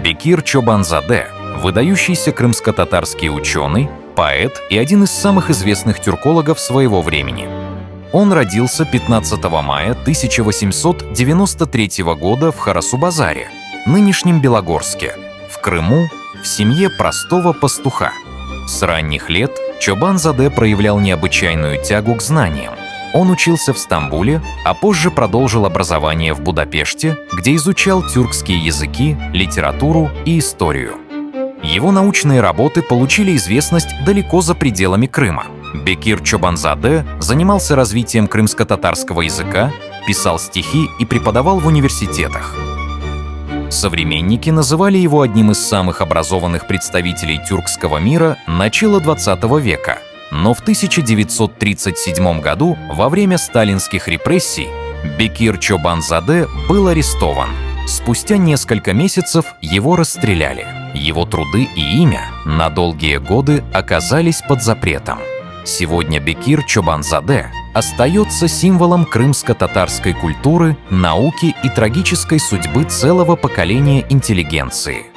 Бекир Чобанзаде – выдающийся крымско-татарский ученый, поэт и один из самых известных тюркологов своего времени. Он родился 15 мая 1893 года в Харасу-Базаре, нынешнем Белогорске, в Крыму, в семье простого пастуха. С ранних лет Чобанзаде проявлял необычайную тягу к знаниям. Он учился в Стамбуле, а позже продолжил образование в Будапеште, где изучал тюркские языки, литературу и историю. Его научные работы получили известность далеко за пределами Крыма. Бекир Чобанзаде занимался развитием крымско-татарского языка, писал стихи и преподавал в университетах. Современники называли его одним из самых образованных представителей тюркского мира начала XX века. Но в 1937 году, во время сталинских репрессий, Бекир Чобанзаде был арестован. Спустя несколько месяцев его расстреляли. Его труды и имя на долгие годы оказались под запретом. Сегодня Бекир Чобанзаде остается символом крымско-татарской культуры, науки и трагической судьбы целого поколения интеллигенции.